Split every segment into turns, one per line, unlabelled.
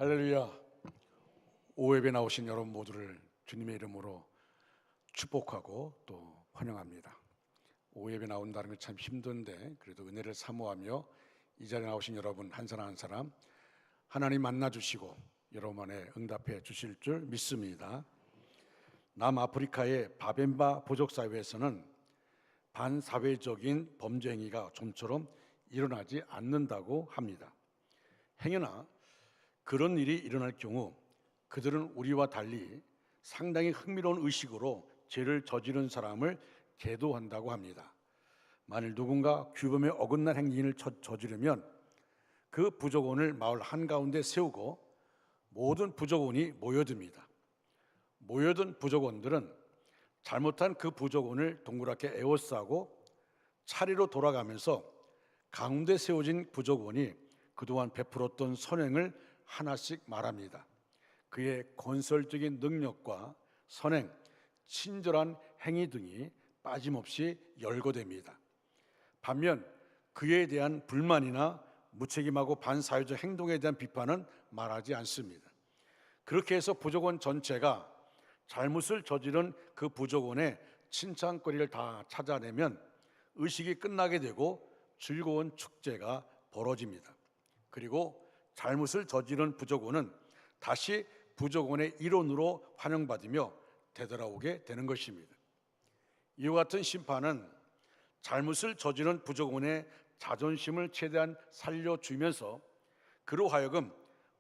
할렐루야. 오예배 나오신 여러분 모두를 주님의 이름으로 축복하고 또 환영합니다. 오예배 나온다는 게 참 힘든데 그래도 은혜를 사모하며 이 자리에 나오신 여러분 한 사람 한 사람 하나님 만나주시고 여러분의 응답해 주실 줄 믿습니다. 남아프리카의 바벤바 부족사회에서는 반사회적인 범죄 행위가 좀처럼 일어나지 않는다고 합니다. 행여나 그런 일이 일어날 경우 그들은 우리와 달리 상당히 흥미로운 의식으로 죄를 저지른 사람을 계도한다고 합니다. 만일 누군가 규범에 어긋난 행위를 저지르면 그 부족원을 마을 한가운데 세우고 모든 부족원이 모여듭니다. 모여든 부족원들은 잘못한 그 부족원을 동그랗게 에워싸고 차례로 돌아가면서 가운데 세워진 부족원이 그동안 베풀었던 선행을 하나씩 말합니다. 그의 건설적인 능력과 선행, 친절한 행위 등이 빠짐없이 열거됩니다. 반면 그에 대한 불만이나 무책임하고 반사회적 행동에 대한 비판은 말하지 않습니다. 그렇게 해서 부족원 전체가 잘못을 저지른 그 부족원의 칭찬거리를 다 찾아내면 의식이 끝나게 되고 즐거운 축제가 벌어집니다. 그리고 잘못을 저지른 부족원은 다시 부족원의 일원으로 환영받으며 되돌아오게 되는 것입니다. 이와 같은 심판은 잘못을 저지른 부족원의 자존심을 최대한 살려주면서 그로 하여금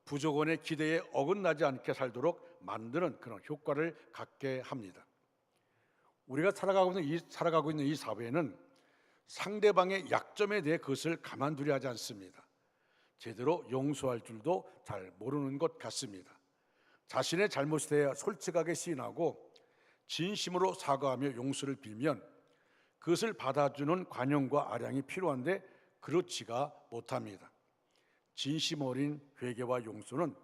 부족원의 기대에 어긋나지 않게 살도록 만드는 그런 효과를 갖게 합니다. 우리가 살아가고 있는 이 사회는 상대방의 약점에 대해 그것을 가만두려 하지 않습니다. 제대로 용서할 줄도 잘 모르는 것 같습니다. 자신의 잘못에 대해 솔직하게 시인하고 진심으로 사과하며 용서를 빌면 그것을 받아주는 관용과 아량이 필요한데 그렇지가 못합니다. 진심 어린 회개와 용서는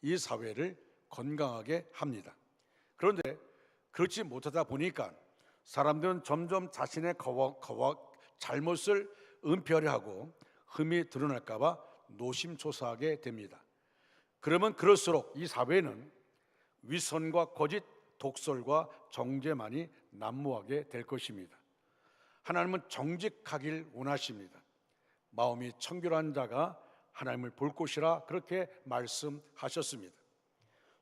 이 사회를 건강하게 합니다. 그런데 그렇지 못하다 보니까 사람들은 점점 자신의 잘못을 은폐하려 하고 흠이 드러날까 봐 노심초사하게 됩니다. 그러면 그럴수록 이 사회는 위선과 거짓, 독설과 정죄만이 난무하게 될 것입니다. 하나님은 정직하길 원하십니다. 마음이 청결한 자가 하나님을 볼 것이라 그렇게 말씀하셨습니다.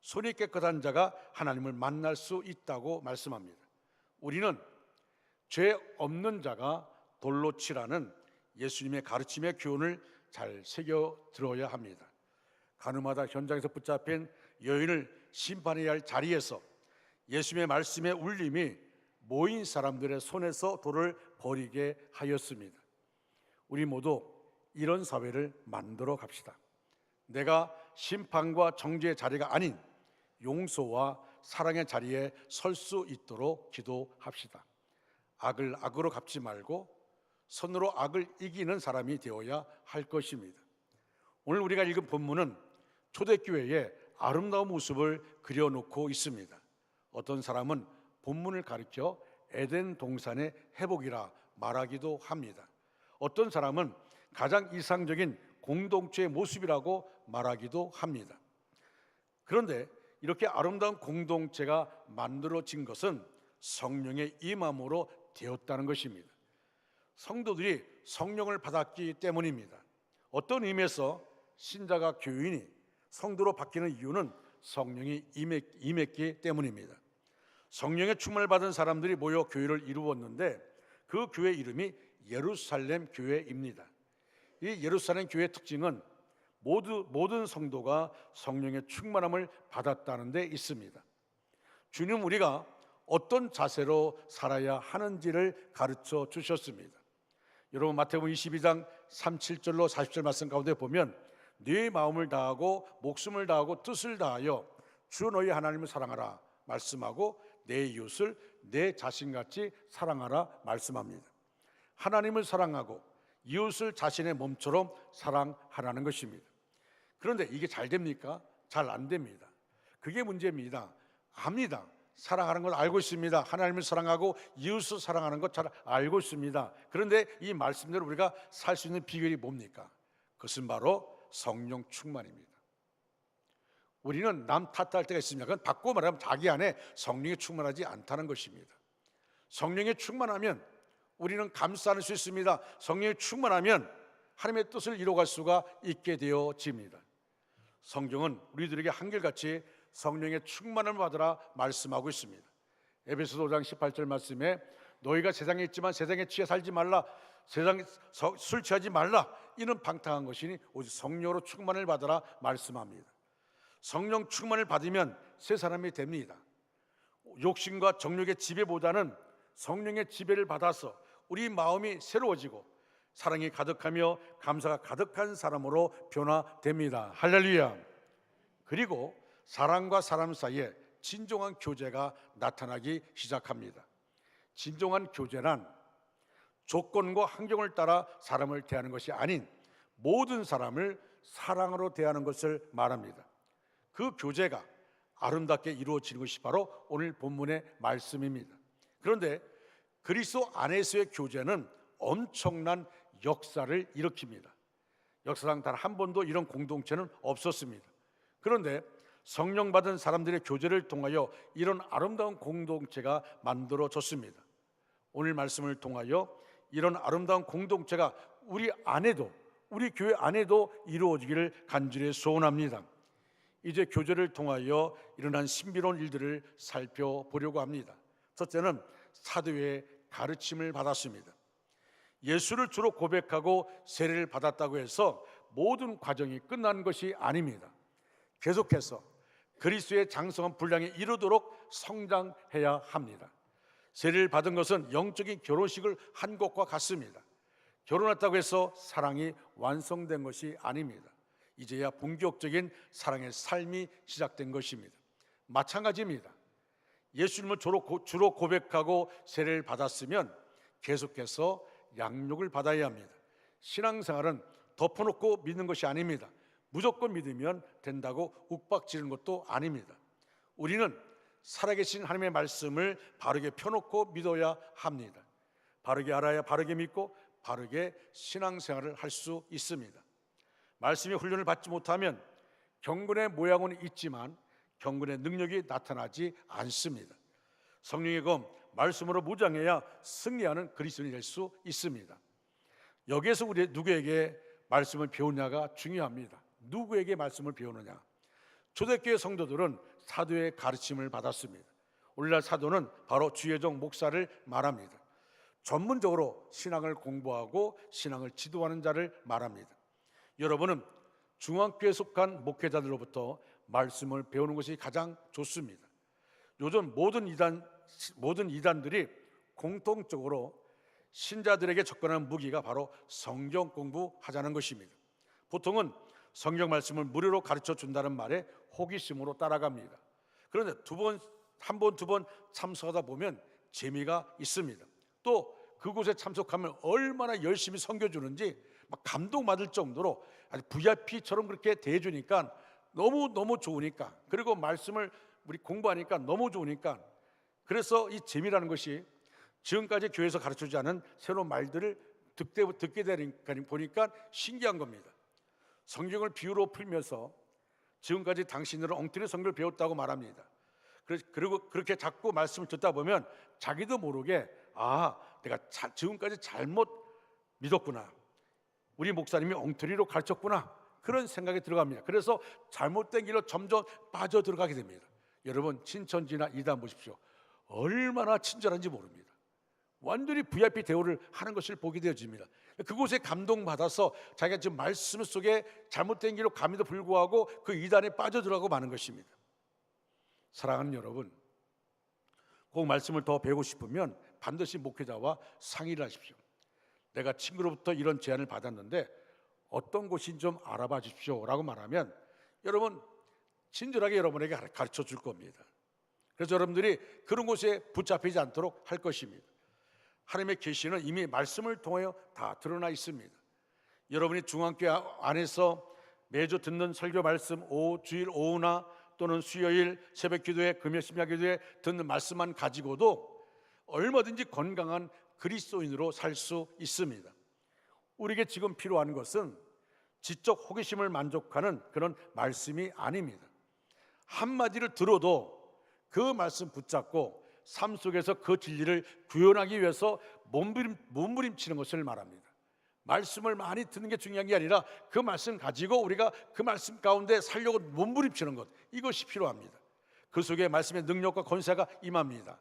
손이 깨끗한 자가 하나님을 만날 수 있다고 말씀합니다. 우리는 죄 없는 자가 돌로 치라는 예수님의 가르침의 교훈을 잘 새겨 들어야 합니다. 가늠하다 현장에서 붙잡힌 여인을 심판해야 할 자리에서 예수님의 말씀의 울림이 모인 사람들의 손에서 돌을 버리게 하였습니다. 우리 모두 이런 사회를 만들어 갑시다. 내가 심판과 정죄의 자리가 아닌 용서와 사랑의 자리에 설 수 있도록 기도합시다. 악을 악으로 갚지 말고 선으로 악을 이기는 사람이 되어야 할 것입니다. 오늘 우리가 읽은 본문은 초대교회의 아름다운 모습을 그려놓고 있습니다. 어떤 사람은 본문을 가리켜 에덴 동산의 회복이라 말하기도 합니다. 어떤 사람은 가장 이상적인 공동체의 모습이라고 말하기도 합니다. 그런데 이렇게 아름다운 공동체가 만들어진 것은 성령의 임함으로 되었다는 것입니다. 성도들이 성령을 받았기 때문입니다. 어떤 의미에서 신자가 교인이 성도로 바뀌는 이유는 성령이 임했기 때문입니다. 성령의 충만을 받은 사람들이 모여 교회를 이루었는데 그 교회 이름이 예루살렘 교회입니다. 이 예루살렘 교회의 특징은 모든 성도가 성령의 충만함을 받았다는 데 있습니다. 주님 우리가 어떤 자세로 살아야 하는지를 가르쳐 주셨습니다. 여러분 마태복음 22장 37절로 40절 말씀 가운데 보면 네 마음을 다하고 목숨을 다하고 뜻을 다하여 주 너희 하나님을 사랑하라 말씀하고 내 이웃을 내 자신같이 사랑하라 말씀합니다. 하나님을 사랑하고 이웃을 자신의 몸처럼 사랑하라는 것입니다. 그런데 이게 잘 됩니까? 잘 안 됩니다. 그게 문제입니다. 압니다. 사랑하는 걸 알고 있습니다. 하나님을 사랑하고 이웃을 사랑하는 것 잘 알고 있습니다. 그런데 이 말씀대로 우리가 살 수 있는 비결이 뭡니까? 그것은 바로 성령 충만입니다. 우리는 남 탓할 때가 있습니다. 그건 바꿔 말하면 자기 안에 성령이 충만하지 않다는 것입니다. 성령이 충만하면 우리는 감싸낼 수 있습니다. 성령이 충만하면 하나님의 뜻을 이루어갈 수가 있게 되어집니다. 성경은 우리들에게 한결같이 성령의 충만을 받으라 말씀하고 있습니다. 에베소서 5장 18절 말씀에 너희가 세상에 있지만 세상에 취해 살지 말라, 세상에 술 취하지 말라, 이는 방탕한 것이니 오직 성령으로 충만을 받으라 말씀합니다. 성령 충만을 받으면 새 사람이 됩니다. 욕심과 정욕의 지배보다는 성령의 지배를 받아서 우리 마음이 새로워지고 사랑이 가득하며 감사가 가득한 사람으로 변화됩니다. 할렐루야. 그리고 사람과 사람 사이에 진정한 교제가 나타나기 시작합니다. 진정한 교제란 조건과 환경을 따라 사람을 대하는 것이 아닌 모든 사람을 사랑으로 대하는 것을 말합니다. 그 교제가 아름답게 이루어지는 것이 바로 오늘 본문의 말씀입니다. 그런데 그리스도 안에서의 교제는 엄청난 역사를 일으킵니다. 역사상 단 한 번도 이런 공동체는 없었습니다. 그런데 성령 받은 사람들의 교제를 통하여 이런 아름다운 공동체가 만들어졌습니다. 오늘 말씀을 통하여 이런 아름다운 공동체가 우리 안에도, 우리 교회 안에도 이루어지기를 간절히 소원합니다. 이제 교제를 통하여 일어난 신비로운 일들을 살펴보려고 합니다. 첫째는 사도의 가르침을 받았습니다. 예수를 주로 고백하고 세례를 받았다고 해서 모든 과정이 끝난 것이 아닙니다. 계속해서 그리스도의 장성한 분량에 이르도록 성장해야 합니다. 세례를 받은 것은 영적인 결혼식을 한 것과 같습니다. 결혼했다고 해서 사랑이 완성된 것이 아닙니다. 이제야 본격적인 사랑의 삶이 시작된 것입니다. 마찬가지입니다. 예수님을 주로 고백하고 세례를 받았으면 계속해서 양육을 받아야 합니다. 신앙생활은 덮어놓고 믿는 것이 아닙니다. 무조건 믿으면 된다고 욱박지르는 것도 아닙니다. 우리는 살아계신 하나님의 말씀을 바르게 펴놓고 믿어야 합니다. 바르게 알아야 바르게 믿고 바르게 신앙생활을 할 수 있습니다. 말씀의 훈련을 받지 못하면 경건의 모양은 있지만 경건의 능력이 나타나지 않습니다. 성령의 검, 말씀으로 무장해야 승리하는 그리스도인이 될 수 있습니다. 여기에서 우리 누구에게 말씀을 배우냐가 중요합니다. 누구에게 말씀을 배우느냐? 초대교회 성도들은 사도의 가르침을 받았습니다. 오늘날 사도는 바로 주혜정 목사를 말합니다. 전문적으로 신앙을 공부하고 신앙을 지도하는 자를 말합니다. 여러분은 중앙교회에 속한 목회자들로부터 말씀을 배우는 것이 가장 좋습니다. 요즘 모든 이단들이 공통적으로 신자들에게 접근하는 무기가 바로 성경 공부하자는 것입니다. 보통은 성경 말씀을 무료로 가르쳐 준다는 말에 호기심으로 따라갑니다. 그런데 한 번, 두 번 참석하다 보면 재미가 있습니다. 또 그곳에 참석하면 얼마나 열심히 섬겨주는지 막 감동받을 정도로 아주 VIP처럼 그렇게 대해주니까 너무 좋으니까, 그리고 말씀을 우리 공부하니까 너무 좋으니까, 그래서 이 재미라는 것이 지금까지 교회에서 가르쳐주지 않은 새로운 말들을 듣게 되니까 보니까 신기한 겁니다. 성경을 비유로 풀면서 지금까지 당신들은 엉터리 성경을 배웠다고 말합니다. 그리고 그렇게 자꾸 말씀을 듣다 보면 자기도 모르게 내가 지금까지 잘못 믿었구나, 우리 목사님이 엉터리로 가르쳤구나, 그런 생각이 들어갑니다. 그래서 잘못된 길로 점점 빠져들어가게 됩니다. 여러분, 신천지나 이단 보십시오. 얼마나 친절한지 모릅니다. 완전히 VIP 대우를 하는 것을 보게 되어집니다. 그곳에 감동받아서 자기가 지금 말씀 속에 잘못된 길로 감에도 불구하고 그 이단에 빠져들어가고 마는 것입니다. 사랑하는 여러분, 꼭 말씀을 더 배우고 싶으면 반드시 목회자와 상의를 하십시오. 내가 친구로부터 이런 제안을 받았는데 어떤 곳인지 좀 알아봐 주십시오 라고 말하면 여러분 친절하게 여러분에게 가르쳐 줄 겁니다. 그래서 여러분들이 그런 곳에 붙잡히지 않도록 할 것입니다. 하나님의 계시는 이미 말씀을 통하여 다 드러나 있습니다. 여러분이 중앙교회 안에서 매주 듣는 설교 말씀, 주일 오후나 또는 수요일 새벽 기도회, 금요 심야 기도회 듣는 말씀만 가지고도 얼마든지 건강한 그리스도인으로 살 수 있습니다. 우리에게 지금 필요한 것은 지적 호기심을 만족하는 그런 말씀이 아닙니다. 한마디를 들어도 그 말씀 붙잡고 삶 속에서 그 진리를 구현하기 위해서 몸부림치는 것을 말합니다. 말씀을 많이 듣는 게 중요한 게 아니라 그 말씀 가지고 우리가 그 말씀 가운데 살려고 몸부림치는 것, 이것이 필요합니다. 그 속에 말씀의 능력과 권세가 임합니다.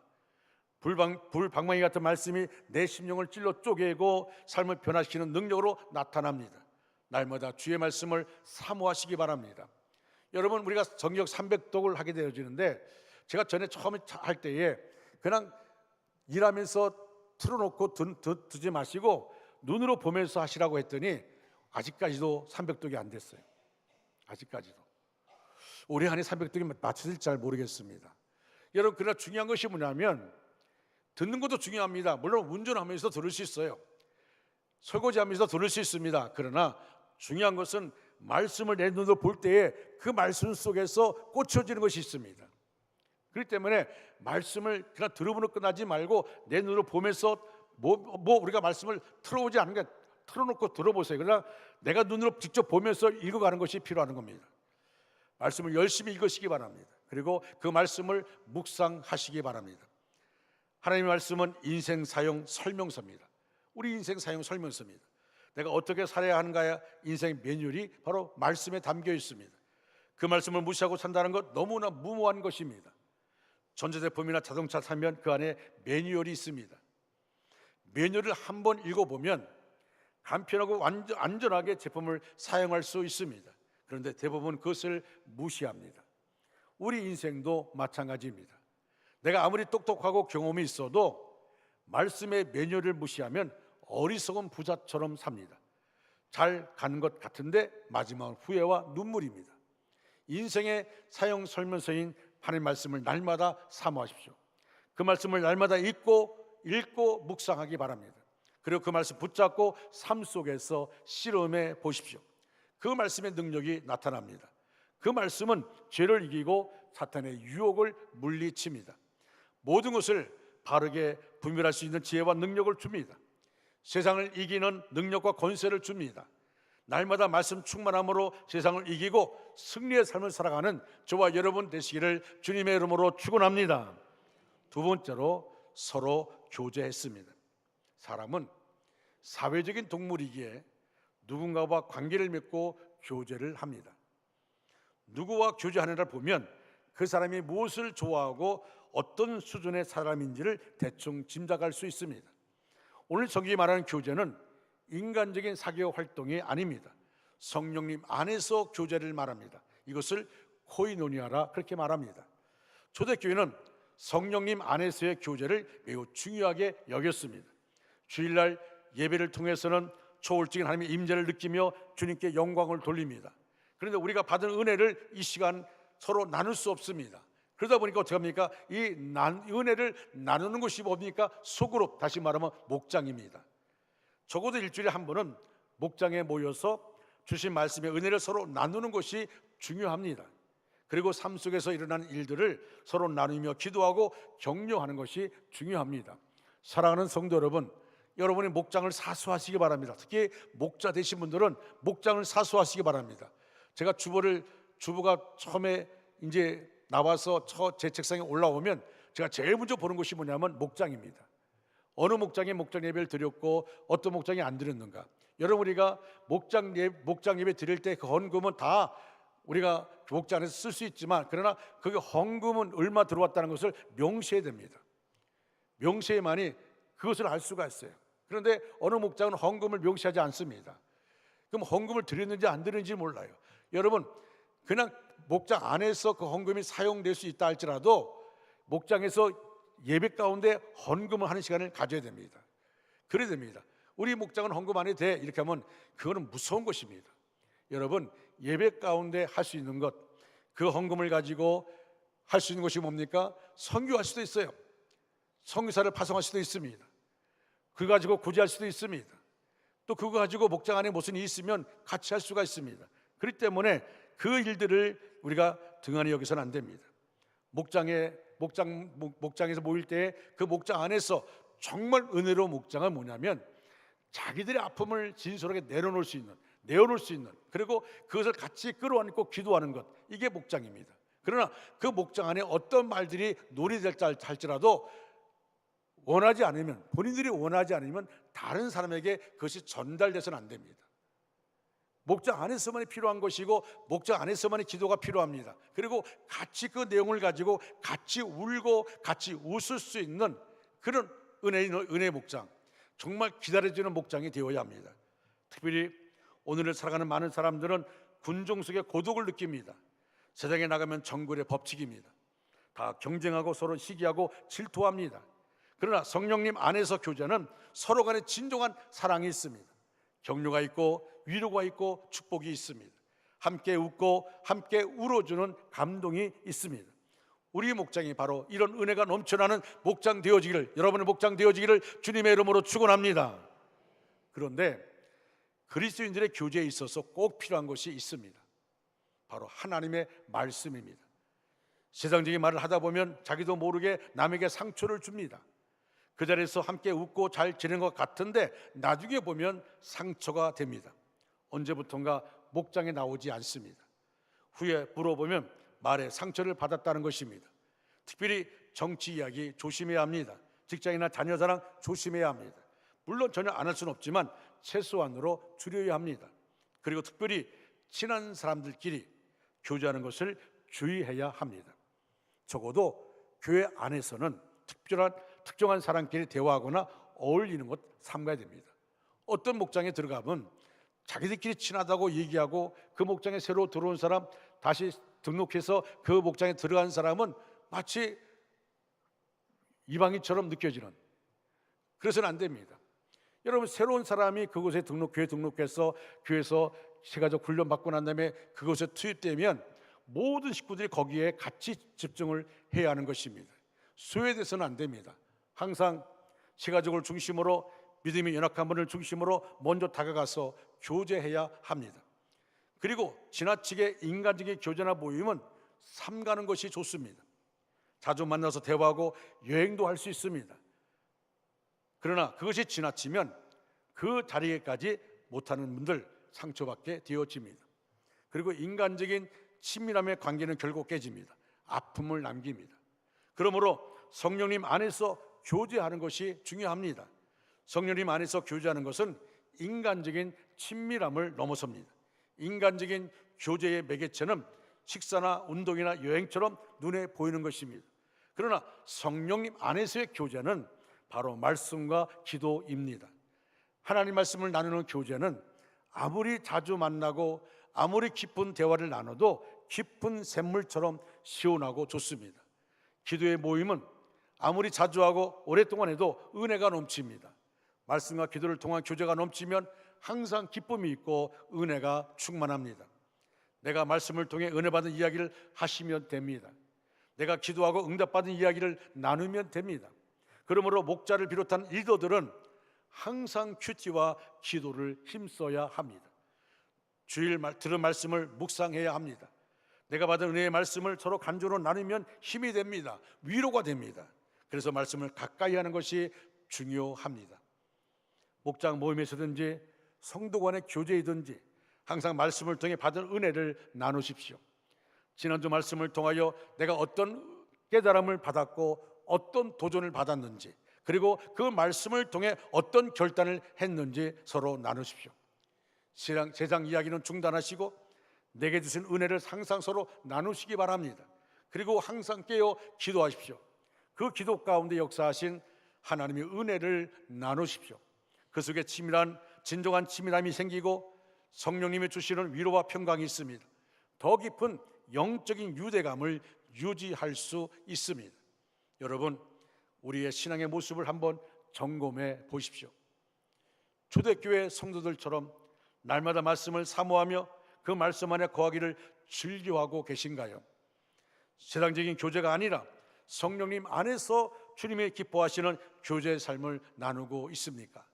불방망이 같은 말씀이 내 심령을 찔러 쪼개고 삶을 변화시키는 능력으로 나타납니다. 날마다 주의 말씀을 사모하시기 바랍니다. 여러분, 우리가 정기적 300독을 하게 되어지는데, 제가 전에 처음에 할 때에 그냥 일하면서 틀어놓고 듣지 마시고 눈으로 보면서 하시라고 했더니 아직까지도 300독이 안 됐어요. 아직까지도 올해 안에 300독이 맞춰질지 잘 모르겠습니다. 여러분, 그러나 중요한 것이 뭐냐면, 듣는 것도 중요합니다. 물론 운전하면서 들을 수 있어요. 설거지하면서 들을 수 있습니다. 그러나 중요한 것은 말씀을 내 눈으로 볼 때에 그 말씀 속에서 꽂혀지는 것이 있습니다. 그렇기 때문에 말씀을 그냥 들어보는 끝나지 말고 내 눈으로 보면서 우리가 말씀을 틀어오지 않은 게 틀어놓고 들어보세요. 그러나 내가 눈으로 직접 보면서 읽어가는 것이 필요한 겁니다. 말씀을 열심히 읽으시기 바랍니다. 그리고 그 말씀을 묵상하시기 바랍니다. 하나님의 말씀은 인생 사용 설명서입니다. 우리 인생 사용 설명서입니다. 내가 어떻게 살아야 하는가의 인생 매뉴얼이 바로 말씀에 담겨 있습니다. 그 말씀을 무시하고 산다는 것 너무나 무모한 것입니다. 전자제품이나 자동차 사면 그 안에 매뉴얼이 있습니다. 매뉴얼을 한번 읽어보면 간편하고 안전하게 제품을 사용할 수 있습니다. 그런데 대부분 그것을 무시합니다. 우리 인생도 마찬가지입니다. 내가 아무리 똑똑하고 경험이 있어도 말씀의 매뉴얼을 무시하면 어리석은 부자처럼 삽니다. 잘 가는 것 같은데 마지막은 후회와 눈물입니다. 인생의 사용 설명서인 하나님의 말씀을 날마다 사모하십시오. 그 말씀을 날마다 읽고 묵상하기 바랍니다. 그리고 그 말씀 붙잡고 삶 속에서 실험해 보십시오. 그 말씀의 능력이 나타납니다. 그 말씀은 죄를 이기고 사탄의 유혹을 물리칩니다. 모든 것을 바르게 분별할 수 있는 지혜와 능력을 줍니다. 세상을 이기는 능력과 권세를 줍니다. 날마다 말씀 충만함으로 세상을 이기고 승리의 삶을 살아가는 저와 여러분 되시기를 주님의 이름으로 축원합니다. 두 번째로 서로 교제했습니다. 사람은 사회적인 동물이기에 누군가와 관계를 맺고 교제를 합니다. 누구와 교제하느냐를 보면 그 사람이 무엇을 좋아하고 어떤 수준의 사람인지를 대충 짐작할 수 있습니다. 오늘 성경이 말하는 교제는 인간적인 사교 활동이 아닙니다. 성령님 안에서 교제를 말합니다. 이것을 코이노니아라 그렇게 말합니다. 초대교회는 성령님 안에서의 교제를 매우 중요하게 여겼습니다. 주일날 예배를 통해서는 초월적인 하나님의 임재를 느끼며 주님께 영광을 돌립니다. 그런데 우리가 받은 은혜를 이 시간 서로 나눌 수 없습니다. 그러다 보니까 어떻게 합니까? 이 은혜를 나누는 것이 뭡니까? 소그룹, 다시 말하면 목장입니다. 적어도 일주일에 한 번은 목장에 모여서 주신 말씀의 은혜를 서로 나누는 것이 중요합니다. 그리고 삶 속에서 일어나는 일들을 서로 나누며 기도하고 격려하는 것이 중요합니다. 사랑하는 성도 여러분, 여러분의 목장을 사수하시기 바랍니다. 특히 목자 되신 분들은 목장을 사수하시기 바랍니다. 제가 주부가 처음에 이제 나와서 제 책상에 올라오면 제가 제일 먼저 보는 것이 뭐냐면 목장입니다. 어느 목장에 목장 예배를 드렸고 어떤 목장이 안 드렸는가. 여러분, 우리가 목장 예배 드릴 때 그 헌금은 다 우리가 목장에서 쓸 수 있지만, 그러나 그 헌금은 얼마 들어왔다는 것을 명시해야 됩니다. 명시해야만이 그것을 알 수가 있어요. 그런데 어느 목장은 헌금을 명시하지 않습니다. 그럼 헌금을 드렸는지 안 드렸는지 몰라요. 여러분, 그냥 목장 안에서 그 헌금이 사용될 수 있다 할지라도 목장에서 예배 가운데 헌금을 하는 시간을 가져야 됩니다. 그래야 됩니다. 우리 목장은 헌금 안 해도 돼, 이렇게 하면 그거는 무서운 것입니다. 여러분, 예배 가운데 할 수 있는 것, 그 헌금을 가지고 할 수 있는 것이 뭡니까? 선교할 수도 있어요. 선교사를 파송할 수도 있습니다. 그거 가지고 구제할 수도 있습니다. 또 그거 가지고 목장 안에 무슨 일이 있으면 같이 할 수가 있습니다. 그렇기 때문에 그 일들을 우리가 등한히 여기서는 안 됩니다. 목장에서 모일 때 그 목장 안에서 정말 은혜로운 목장은 뭐냐면 자기들의 아픔을 진솔하게 내어놓을 수 있는, 그리고 그것을 같이 끌어안고 기도하는 것, 이게 목장입니다. 그러나 그 목장 안에 어떤 말들이 논의될지 할지라도 원하지 않으면, 본인들이 원하지 않으면 다른 사람에게 그것이 전달돼서는 안 됩니다. 목장 안에서만이 필요한 것이고 목장 안에서만이 기도가 필요합니다. 그리고 같이 그 내용을 가지고 같이 울고 같이 웃을 수 있는 그런 은혜의 목장, 정말 기다려주는 목장이 되어야 합니다. 특별히 오늘을 살아가는 많은 사람들은 군중 속의 고독을 느낍니다. 세상에 나가면 정글의 법칙입니다. 다 경쟁하고 서로 시기하고 질투합니다. 그러나 성령님 안에서 교제는 서로 간에 진정한 사랑이 있습니다. 격려가 있고 위로가 있고 축복이 있습니다. 함께 웃고 함께 울어주는 감동이 있습니다. 우리 목장이 바로 이런 은혜가 넘쳐나는 목장 되어지기를, 여러분의 목장 되어지기를 주님의 이름으로 축원합니다. 그런데 그리스도인들의 교제에 있어서 꼭 필요한 것이 있습니다. 바로 하나님의 말씀입니다. 세상적인 말을 하다 보면 자기도 모르게 남에게 상처를 줍니다. 그 자리에서 함께 웃고 잘 지낸 것 같은데 나중에 보면 상처가 됩니다. 언제부턴가 목장에 나오지 않습니다. 후에 물어보면 말에 상처를 받았다는 것입니다. 특별히 정치 이야기 조심해야 합니다. 직장이나 자녀사랑 조심해야 합니다. 물론 전혀 안 할 수는 없지만 최소한으로 줄여야 합니다. 그리고 특별히 친한 사람들끼리 교제하는 것을 주의해야 합니다. 적어도 교회 안에서는 특정한 사람끼리 대화하거나 어울리는 것 삼가야 됩니다. 어떤 목장에 들어가면 자기들끼리 친하다고 얘기하고 그 목장에 새로 들어온 사람, 다시 등록해서 그 목장에 들어간 사람은 마치 이방인처럼 느껴지는, 그래서는 안 됩니다. 여러분, 새로운 사람이 그곳에 교회 등록해서 교회에서 세가족 훈련받고 난 다음에 그곳에 투입되면 모든 식구들이 거기에 같이 집중을 해야 하는 것입니다. 소외돼서는 안 됩니다. 항상 세가족을 중심으로, 믿음이 연약한 분을 중심으로 먼저 다가가서 교제해야 합니다. 그리고 지나치게 인간적인 교제나 모임은 삼가는 것이 좋습니다. 자주 만나서 대화하고 여행도 할 수 있습니다. 그러나 그것이 지나치면 그 자리에까지 못하는 분들 상처받게 되어집니다. 그리고 인간적인 친밀함의 관계는 결국 깨집니다. 아픔을 남깁니다. 그러므로 성령님 안에서 교제하는 것이 중요합니다. 성령님 안에서 교제하는 것은 인간적인 친밀함을 넘어섭니다. 인간적인 교제의 매개체는 식사나 운동이나 여행처럼 눈에 보이는 것입니다. 그러나 성령님 안에서의 교제는 바로 말씀과 기도입니다. 하나님 말씀을 나누는 교제는 아무리 자주 만나고 아무리 깊은 대화를 나눠도 깊은 샘물처럼 시원하고 좋습니다. 기도의 모임은 아무리 자주 하고 오랫동안 해도 은혜가 넘칩니다. 말씀과 기도를 통한 교제가 넘치면 항상 기쁨이 있고 은혜가 충만합니다. 내가 말씀을 통해 은혜 받은 이야기를 하시면 됩니다. 내가 기도하고 응답받은 이야기를 나누면 됩니다. 그러므로 목자를 비롯한 리더들은 항상 큐티와 기도를 힘써야 합니다. 주일 들은 말씀을 묵상해야 합니다. 내가 받은 은혜의 말씀을 서로 간절로 나누면 힘이 됩니다. 위로가 됩니다. 그래서 말씀을 가까이 하는 것이 중요합니다. 목장 모임에서든지 성도 간의 교제이든지 항상 말씀을 통해 받은 은혜를 나누십시오. 지난주 말씀을 통하여 내가 어떤 깨달음을 받았고 어떤 도전을 받았는지, 그리고 그 말씀을 통해 어떤 결단을 했는지 서로 나누십시오. 세상 이야기는 중단하시고 내게 주신 은혜를 항상 서로 나누시기 바랍니다. 그리고 항상 깨어 기도하십시오. 그 기도 가운데 역사하신 하나님의 은혜를 나누십시오. 그 속에 진정한 친밀함이 생기고 성령님이 주시는 위로와 평강이 있습니다. 더 깊은 영적인 유대감을 유지할 수 있습니다. 여러분, 우리의 신앙의 모습을 한번 점검해 보십시오. 초대교회 성도들처럼 날마다 말씀을 사모하며 그 말씀 안에 거하기를 즐겨하고 계신가요? 세상적인 교제가 아니라 성령님 안에서 주님이 기뻐하시는 교제의 삶을 나누고 있습니까?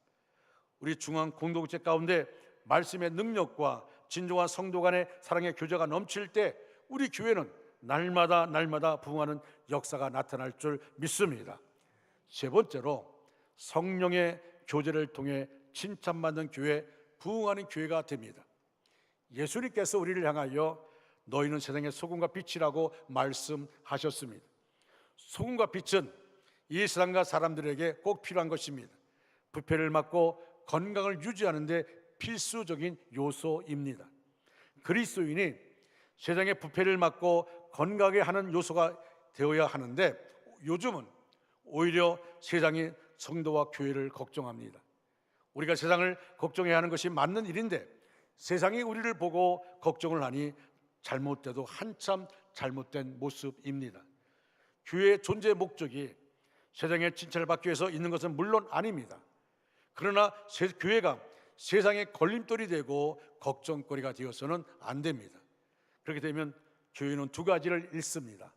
우리 중앙 공동체 가운데 말씀의 능력과 진정한 성도 간의 사랑의 교제가 넘칠 때 우리 교회는 날마다 부흥하는 역사가 나타날 줄 믿습니다. 세 번째로, 성령의 교제를 통해 칭찬받는 교회, 부흥하는 교회가 됩니다. 예수님께서 우리를 향하여 너희는 세상의 소금과 빛이라고 말씀하셨습니다. 소금과 빛은 이 세상과 사람들에게 꼭 필요한 것입니다. 부패를 막고 건강을 유지하는 데 필수적인 요소입니다. 그리스도인이 세상의 부패를 막고 건강하게 하는 요소가 되어야 하는데, 요즘은 오히려 세상이 성도와 교회를 걱정합니다. 우리가 세상을 걱정해야 하는 것이 맞는 일인데 세상이 우리를 보고 걱정을 하니 잘못돼도 한참 잘못된 모습입니다. 교회의 존재 목적이 세상의 칭찬을 받기 위해서 있는 것은 물론 아닙니다. 그러나 교회가 세상의 걸림돌이 되고 걱정거리가 되어서는 안 됩니다. 그렇게 되면 교회는 두 가지를 잃습니다.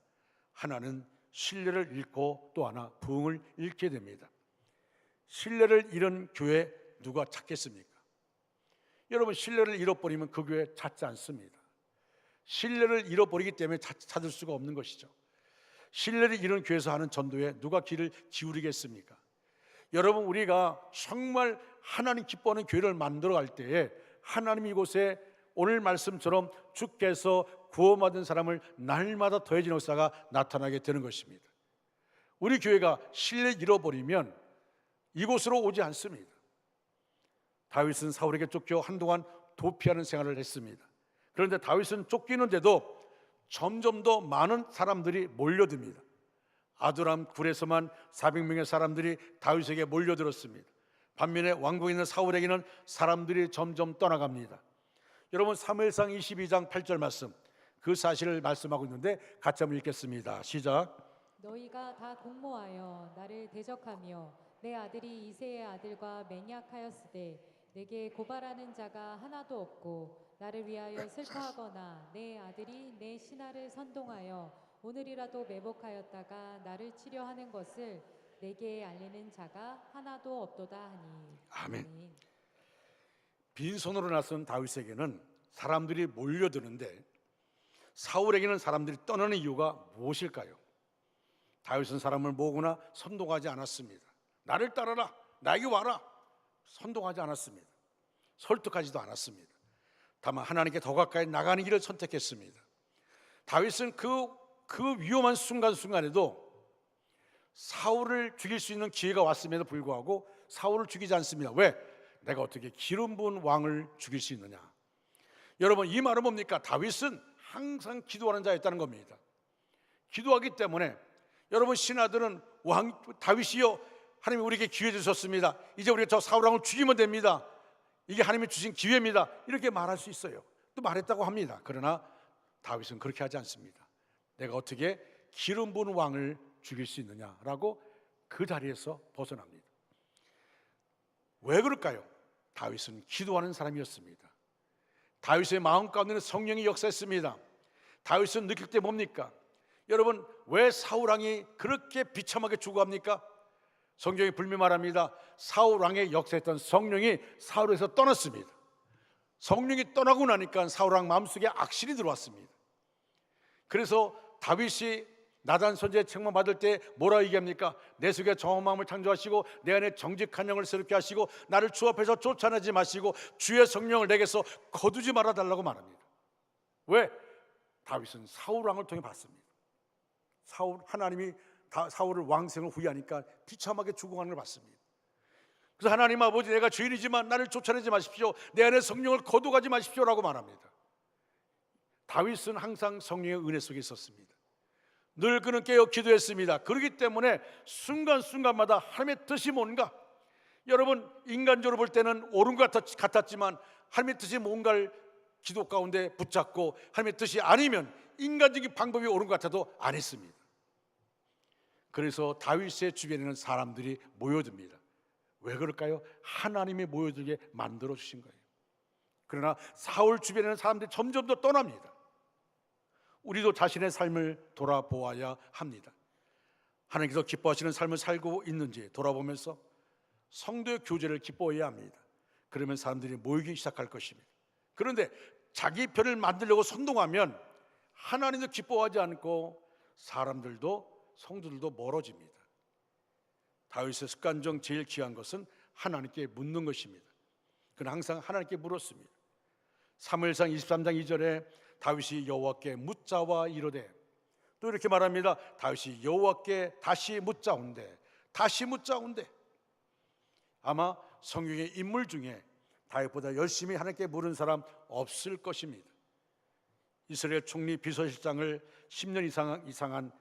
하나는 신뢰를 잃고 또 하나 부흥을 잃게 됩니다. 신뢰를 잃은 교회 누가 찾겠습니까? 여러분, 신뢰를 잃어버리면 그 교회 찾지 않습니다. 신뢰를 잃어버리기 때문에 찾을 수가 없는 것이죠. 신뢰를 잃은 교회에서 하는 전도에 누가 귀를 기울이겠습니까? 여러분, 우리가 정말 하나님 기뻐하는 교회를 만들어 갈 때에 하나님 이곳에 오늘 말씀처럼 주께서 구원받은 사람을 날마다 더해지는 역사가 나타나게 되는 것입니다. 우리 교회가 신뢰를 잃어버리면 이곳으로 오지 않습니다. 다윗은 사울에게 쫓겨 한동안 도피하는 생활을 했습니다. 그런데 다윗은 쫓기는데도 점점 더 많은 사람들이 몰려듭니다. 아두람 굴에서만 400명의 사람들이 다윗에게 몰려들었습니다. 반면에 왕궁에 있는 사울에게는 사람들이 점점 떠나갑니다. 여러분, 사무엘상 22장 8절 말씀, 그 사실을 말씀하고 있는데 같이 한번 읽겠습니다. 시작.
너희가 다 공모하여 나를 대적하며 내 아들이 이새의 아들과 맹약하였으되 내게 고발하는 자가 하나도 없고 나를 위하여 슬퍼하거나 내 아들이 내 신하를 선동하여 오늘이라도 매복하였다가 나를 치려하는 것을 내게 알리는 자가 하나도 없도다 하니.
아멘. 빈손으로 나선 다윗에게는 사람들이 몰려드는데 사울에게는 사람들이 떠나는 이유가 무엇일까요? 다윗은 사람을 모으거나 선동하지 않았습니다. 나를 따라라, 나에게 와라, 선동하지 않았습니다. 설득하지도 않았습니다. 다만 하나님께 더 가까이 나가는 길을 선택했습니다. 다윗은 그 위험한 순간순간에도 사울을 죽일 수 있는 기회가 왔음에도 불구하고 사울을 죽이지 않습니다. 왜? 내가 어떻게 기름 부은 왕을 죽일 수 있느냐. 여러분, 이 말은 뭡니까? 다윗은 항상 기도하는 자였다는 겁니다. 기도하기 때문에 여러분, 신하들은 왕 다윗이요, 하나님이 우리에게 기회 주셨습니다. 이제 우리가 저 사울 왕을 죽이면 됩니다. 이게 하나님이 주신 기회입니다. 이렇게 말할 수 있어요. 또 말했다고 합니다. 그러나 다윗은 그렇게 하지 않습니다. 내가 어떻게 기름 부은 왕을 죽일 수 있느냐라고 그 자리에서 벗어납니다. 왜 그럴까요? 다윗은 기도하는 사람이었습니다. 다윗의 마음 가운데는 성령이 역사했습니다. 다윗은 느낄 때 뭡니까? 여러분, 왜 사울 왕이 그렇게 비참하게 죽어갑니까? 성경이 분명히 말합니다. 사울 왕의 역사했던 성령이 사울에서 떠났습니다. 성령이 떠나고 나니까 사울 왕 마음속에 악신이 들어왔습니다. 그래서 다윗이 나단 선지자의 책망 받을 때 뭐라 얘기합니까? 내 속에 정한 마음을 창조하시고 내 안에 정직한 영을 새롭게 하시고 나를 주 앞에서 쫓아내지 마시고 주의 성령을 내게서 거두지 말아 달라고 말합니다. 왜? 다윗은 사울 왕을 통해 봤습니다. 하나님이 사울을 왕생을 후회하니까 비참하게 죽어가는 걸 봤습니다. 그래서 하나님 아버지, 내가 죄인이지만 나를 쫓아내지 마십시오. 내 안에 성령을 거두가지 마십시오라고 말합니다. 다윗은 항상 성령의 은혜 속에 있었습니다. 늘 그는 깨어 기도했습니다. 그렇기 때문에 순간순간마다 하나님의 뜻이 뭔가, 여러분, 인간적으로 볼 때는 옳은 것 같았지만 하나님의 뜻이 뭔가를 기도 가운데 붙잡고 하나님의 뜻이 아니면 인간적인 방법이 옳은 것 같아도 안 했습니다. 그래서 다윗의 주변에는 사람들이 모여듭니다. 왜 그럴까요? 하나님이 모여들게 만들어 주신 거예요. 그러나 사울 주변에는 사람들이 점점 더 떠납니다. 우리도 자신의 삶을 돌아보아야 합니다. 하나님께서 기뻐하시는 삶을 살고 있는지 돌아보면서 성도의 교제를 기뻐해야 합니다. 그러면 사람들이 모이기 시작할 것입니다. 그런데 자기 편을 만들려고 선동하면 하나님도 기뻐하지 않고 사람들도, 성도들도 멀어집니다. 다윗의 습관 중 제일 귀한 것은 하나님께 묻는 것입니다. 그는 항상 하나님께 물었습니다. 사무엘상 23장 2절에 다윗이 여호와께 묻자와 이르되, 또 이렇게 말합니다. 다윗이 여호와께 다시 묻자온대, 다시 묻자온대. 아마 성경의 인물 중에 다윗보다 열심히 하나님께 물은 사람 없을 것입니다. 이스라엘 총리 비서실장을 10년 이상한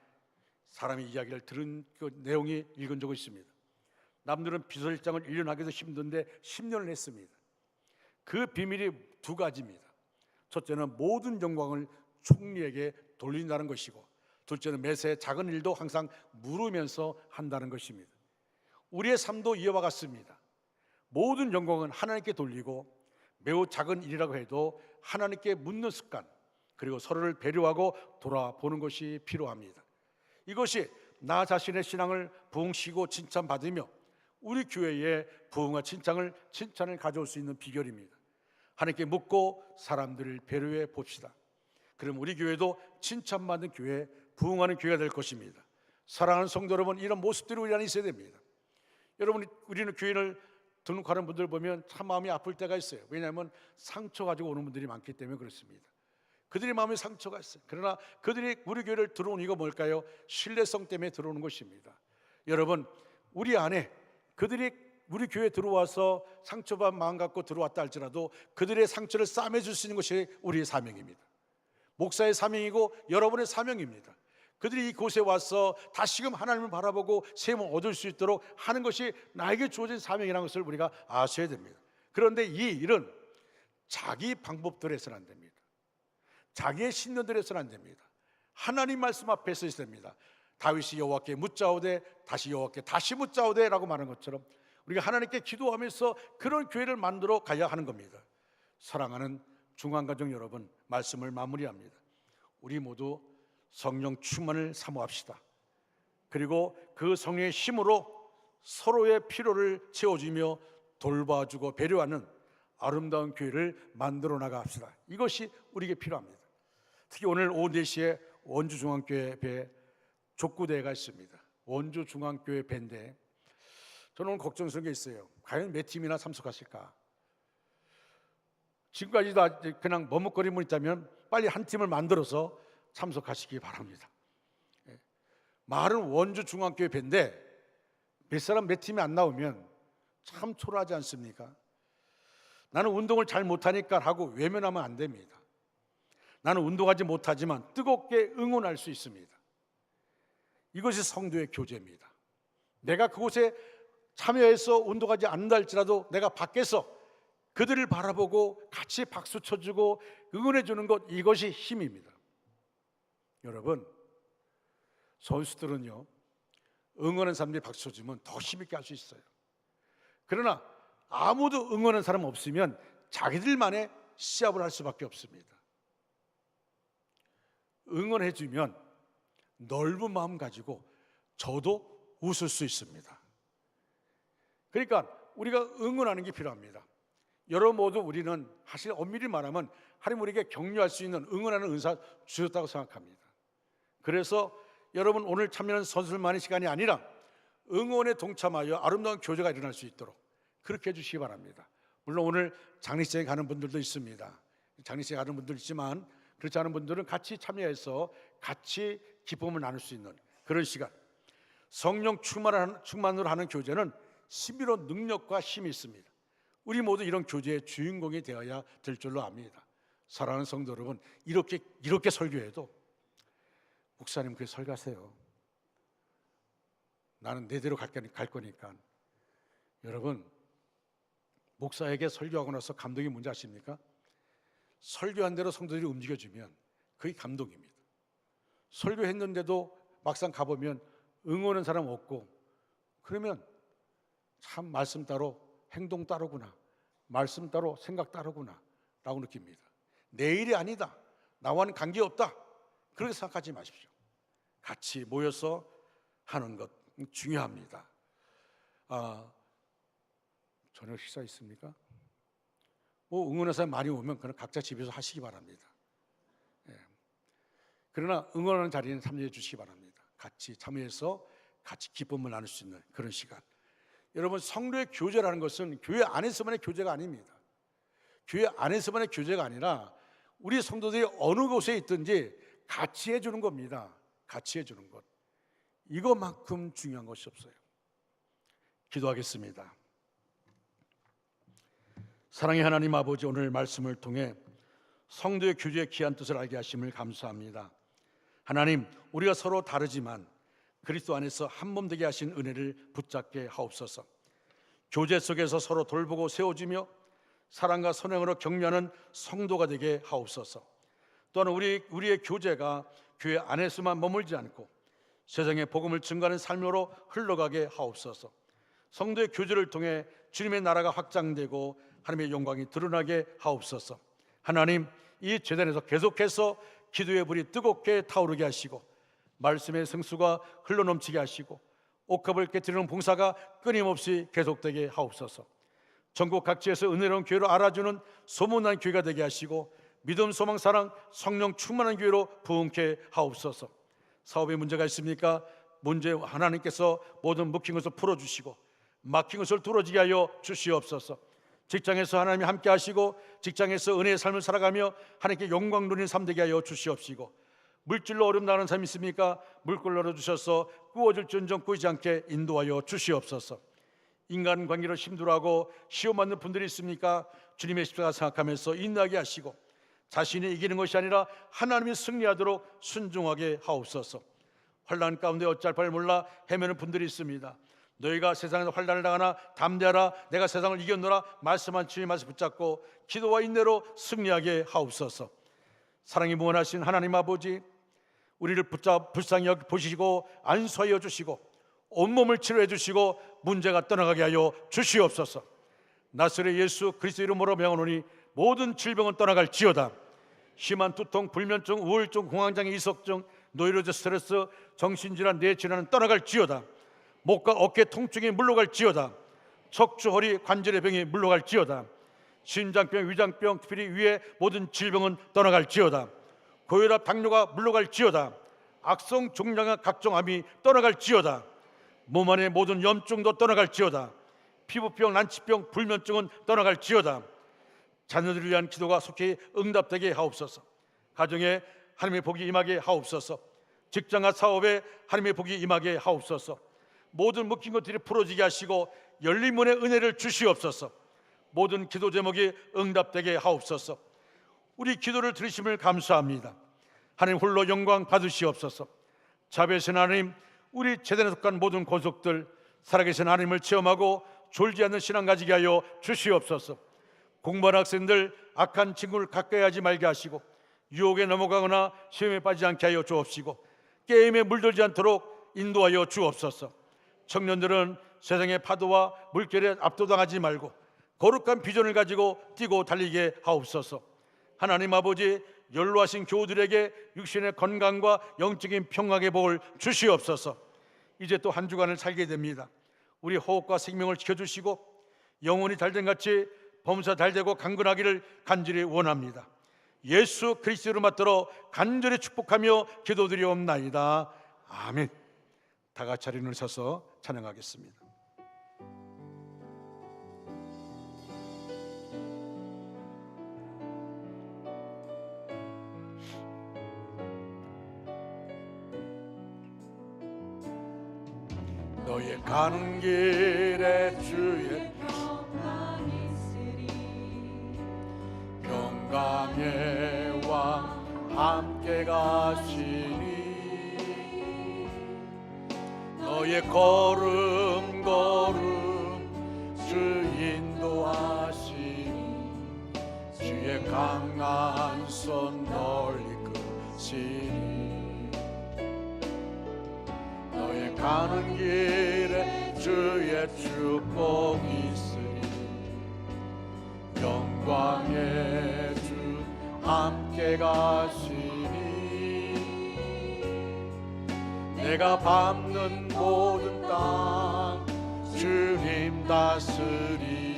사람이 이야기를 들은 그 내용이 읽은 적이 있습니다. 남들은 비서실장을 1년 하기도 힘든데 10년을 했습니다. 그 비밀이 두 가지입니다. 첫째는 모든 영광을 총리에게 돌린다는 것이고, 둘째는 매사에 작은 일도 항상 물으면서 한다는 것입니다. 우리의 삶도 이와 같습니다. 모든 영광은 하나님께 돌리고 매우 작은 일이라고 해도 하나님께 묻는 습관, 그리고 서로를 배려하고 돌아보는 것이 필요합니다. 이것이 나 자신의 신앙을 부흥시키고 칭찬받으며 우리 교회의 부흥과 칭찬을 가져올 수 있는 비결입니다. 하나님께 묻고 사람들을 배려해 봅시다. 그럼 우리 교회도 칭찬받는 교회, 부흥하는 교회가 될 것입니다. 사랑하는 성도 여러분, 이런 모습들이 우리 안에 있어야 됩니다. 여러분, 우리는 교회를 등록하는 분들 보면 참 마음이 아플 때가 있어요. 왜냐하면 상처 가지고 오는 분들이 많기 때문에 그렇습니다. 그들의 마음에 상처가 있어요. 그러나 그들이 우리 교회를 들어오는 이유가 뭘까요? 신뢰성 때문에 들어오는 것입니다. 여러분, 우리 안에 그들이 우리 교회에 들어와서 상처받은 마음 갖고 들어왔다 할지라도 그들의 상처를 싸매줄 수 있는 것이 우리의 사명입니다. 목사의 사명이고 여러분의 사명입니다. 그들이 이곳에 와서 다시금 하나님을 바라보고 세움을 얻을 수 있도록 하는 것이 나에게 주어진 사명이라는 것을 우리가 아셔야 됩니다. 그런데 이 일은 자기 방법대로 해서는 안 됩니다. 자기의 신념대로 해서는 안 됩니다. 하나님 말씀 앞에 서 있어야 됩니다. 다윗이 여호와께 묻자오되 다시 여호와께 다시 묻자오되 라고 말하는 것처럼 우리가 하나님께 기도하면서 그런 교회를 만들어 가야 하는 겁니다. 사랑하는 중앙가족 여러분, 말씀을 마무리합니다. 우리 모두 성령 충만을 사모합시다. 그리고 그 성령의 힘으로 서로의 필요를 채워주며 돌봐주고 배려하는 아름다운 교회를 만들어 나갑시다. 이것이 우리에게 필요합니다. 특히 오늘 오후 4시에 원주중앙교회 족구대회가 있습니다. 원주중앙교회 밴드, 저는 오늘 걱정스러운 게 있어요. 과연 몇 팀이나 참석하실까? 지금까지도 그냥 머뭇거림을 있다면 빨리 한 팀을 만들어서 참석하시기 바랍니다. 말은 원주중앙교회 밴드, 몇 사람 몇 팀이 안 나오면 참 초라하지 않습니까? 나는 운동을 잘 못하니까 하고 외면하면 안 됩니다. 나는 운동하지 못하지만 뜨겁게 응원할 수 있습니다. 이것이 성도의 교제입니다. 내가 그곳에 참여해서 운동하지 않는다 할지라도 내가 밖에서 그들을 바라보고 같이 박수 쳐주고 응원해 주는 것, 이것이 힘입니다. 여러분, 선수들은요, 응원하는 사람들이 박수 쳐주면 더 힘있게 할 수 있어요. 그러나 아무도 응원하는 사람 없으면 자기들만의 시합을 할 수밖에 없습니다. 응원해 주면 넓은 마음 가지고 저도 웃을 수 있습니다. 그러니까 우리가 응원하는 게 필요합니다. 여러분 모두 우리는 사실 엄밀히 말하면 하나님 우리에게 격려할 수 있는 응원하는 은사 주셨다고 생각합니다. 그래서 여러분 오늘 참여하는 선수들만의 시간이 아니라 응원에 동참하여 아름다운 교제가 일어날 수 있도록 그렇게 해주시기 바랍니다. 물론 오늘 장례식장에 가는 분들도 있습니다. 장례식장에 가는 분들 있지만 그렇지 않은 분들은 같이 참여해서 같이 기쁨을 나눌 수 있는 그런 시간. 성령 충만으로 하는 교제는 신비로운 능력과 힘이 있습니다. 우리 모두 이런 교제의 주인공이 되어야 될 줄로 압니다. 사랑하는 성도 여러분, 이렇게 설교해도 목사님 그렇게 설교하세요. 나는 내 대로 갈 거니까. 여러분, 목사에게 설교하고 나서 감동이 뭔지 아십니까? 설교한 대로 성도들이 움직여주면 그게 감동입니다. 설교했는데도 막상 가보면 응원하는 사람 없고, 그러면 참 말씀 따로 행동 따로구나, 말씀 따로 생각 따로구나 라고 느낍니다. 내 일이 아니다, 나와는 관계없다, 그렇게 생각하지 마십시오. 같이 모여서 하는 것 중요합니다. 저녁 식사 있습니까? 뭐 응원하는 사람 많이 오면 그냥 각자 집에서 하시기 바랍니다. 그러나 응원하는 자리는 참여해 주시기 바랍니다. 같이 참여해서 같이 기쁨을 나눌 수 있는 그런 시간. 여러분, 성도의 교제라는 것은 교회 안에서만의 교제가 아닙니다. 교회 안에서만의 교제가 아니라 우리 성도들이 어느 곳에 있든지 같이 해주는 겁니다. 같이 해주는 것, 이거만큼 중요한 것이 없어요. 기도하겠습니다. 사랑의 하나님 아버지, 오늘 말씀을 통해 성도의 교제의 귀한 뜻을 알게 하심을 감사합니다. 하나님, 우리가 서로 다르지만 그리스도 안에서 한 몸 되게 하신 은혜를 붙잡게 하옵소서. 교제 속에서 서로 돌보고 세워주며 사랑과 선행으로 격려하는 성도가 되게 하옵소서. 또한 우리의 교제가 교회 안에서만 머물지 않고 세상에 복음을 증거하는 삶으로 흘러가게 하옵소서. 성도의 교제를 통해 주님의 나라가 확장되고 하나님의 영광이 드러나게 하옵소서. 하나님, 이 제단에서 계속해서 기도의 불이 뜨겁게 타오르게 하시고 말씀의 성수가 흘러넘치게 하시고 옥합을 깨뜨리는 봉사가 끊임없이 계속되게 하옵소서. 전국 각지에서 은혜로운 교회로 알아주는 소문난 교회가 되게 하시고 믿음, 소망, 사랑, 성령 충만한 교회로 부흥케 하옵소서. 사업에 문제가 있습니까? 문제 하나님께서 모든 묶인 것을 풀어주시고 막힌 것을 뚫어지게 하여 주시옵소서. 직장에서 하나님이 함께 하시고 직장에서 은혜의 삶을 살아가며 하나님께 영광 누리는 삶 되게 하여 주시옵시고, 물질로 어려움 당하는 삶이 있습니까? 물결 열어주셔서 구워질지언정 구이지 않게 인도하여 주시옵소서. 인간관계로 힘들어하고 시험받는 분들이 있습니까? 주님의 십자가 생각하면서 인내하게 하시고 자신이 이기는 것이 아니라 하나님이 승리하도록 순종하게 하옵소서. 환난 가운데 어찌할 바를 몰라 헤매는 분들이 있습니다. 너희가 세상에서 환난을 당하나 담대하라, 내가 세상을 이겼노라 말씀한 주님 말씀 붙잡고 기도와 인내로 승리하게 하옵소서. 사랑이 무한하신 하나님 아버지, 우리를 불쌍히 여겨 보시고 안수하여 주시고 온몸을 치료해 주시고 문제가 떠나가게 하여 주시옵소서. 나사렛 예수 그리스도 이름으로 명하노니 모든 질병은 떠나갈지어다. 심한 두통, 불면증, 우울증, 공황장애, 이석증, 노이로제, 스트레스, 정신질환, 뇌질환은 떠나갈지어다. 목과 어깨 통증이 물러갈지어다. 척추, 허리, 관절의 병이 물러갈지어다. 심장병, 위장병, 특별히 위의 모든 질병은 떠나갈지어다. 고혈압, 당뇨가 물러갈지어다. 악성 종양과 각종 암이 떠나갈지어다. 몸 안의 모든 염증도 떠나갈지어다. 피부병, 난치병, 불면증은 떠나갈지어다. 자녀들을 위한 기도가 속히 응답되게 하옵소서. 가정에 하나님의 복이 임하게 하옵소서. 직장과 사업에 하나님의 복이 임하게 하옵소서. 모든 묶인 것들이 풀어지게 하시고 열린 문의 은혜를 주시옵소서. 모든 기도 제목이 응답되게 하옵소서. 우리 기도를 들으심을 감사합니다. 하나님 홀로 영광 받으시옵소서. 자비하신 하나님, 우리 제단에 속한 모든 권속들 살아계신 하나님을 체험하고 졸지 않는 신앙 가지게 하여 주시옵소서. 공부하는 학생들 악한 친구를 가까이 하지 말게 하시고 유혹에 넘어가거나 시험에 빠지지 않게 하여 주옵시고 게임에 물들지 않도록 인도하여 주옵소서. 청년들은 세상의 파도와 물결에 압도당하지 말고 거룩한 비전을 가지고 뛰고 달리게 하옵소서. 하나님 아버지, 연로하신 교우들에게 육신의 건강과 영적인 평강의 복을 주시옵소서. 이제 또 한 주간을 살게 됩니다. 우리 호흡과 생명을 지켜주시고 영혼이 달된 같이 범사 달되고 강건하기를 간절히 원합니다. 예수 그리스도로 맞들어 간절히 축복하며 기도드리옵나이다. 아멘. 다 같이 자리를 서서 찬양하겠습니다. 너의 가는 길에 주의 평강의 왕 함께 가시니 너의 걸음 주 인도하시니 주의 강한 손 널 이끄시니 너의 가는 길에 주의 축복 있으니 영광의 주 함께 가시니 내가 밟는 모든 땅 주님 다스리니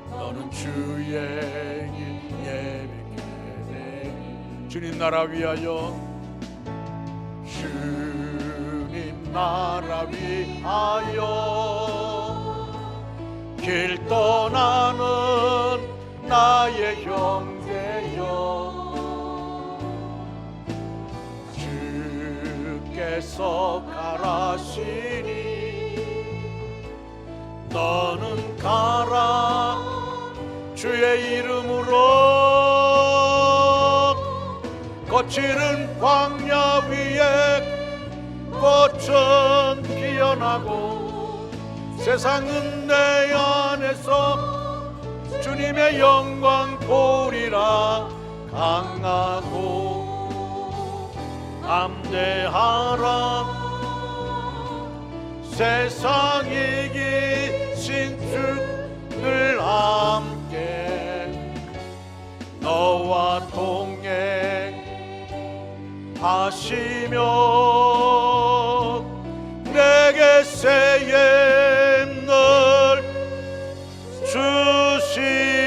너는 주의 길 예비케 되니 주님 나라 위하여 주님 나라 위하여 길 떠나는 나의 형제여, 주께서 가라시니 너는 가라. 주의 이름으로 거칠은 광야 위에 꽃은 피어나고 세상은 내 안에서 주님의 영광 보리라. 강하고 담대하라. 세상 이기신 주를 함께 너와 동행하시며 내게 새 힘을 주시리.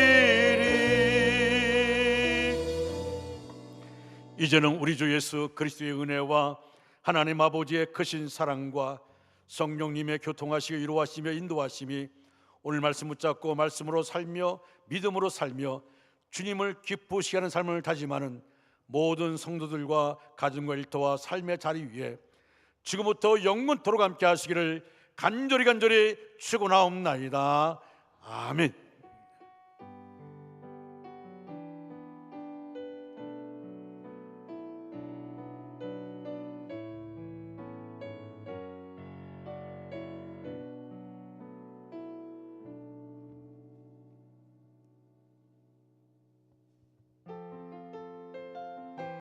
이제는 우리 주 예수 그리스도의 은혜와 하나님 아버지의 크신 사랑과 성령님의 교통하시고 이루하시며 인도하심이 오늘 말씀 붙잡고 말씀으로 살며 믿음으로 살며 주님을 기쁘시게 하는 삶을 다짐하는 모든 성도들과 가정과 일터와 삶의 자리 위에 지금부터 영원토록 함께 하시기를 간절히 축원하옵나이다. 아멘.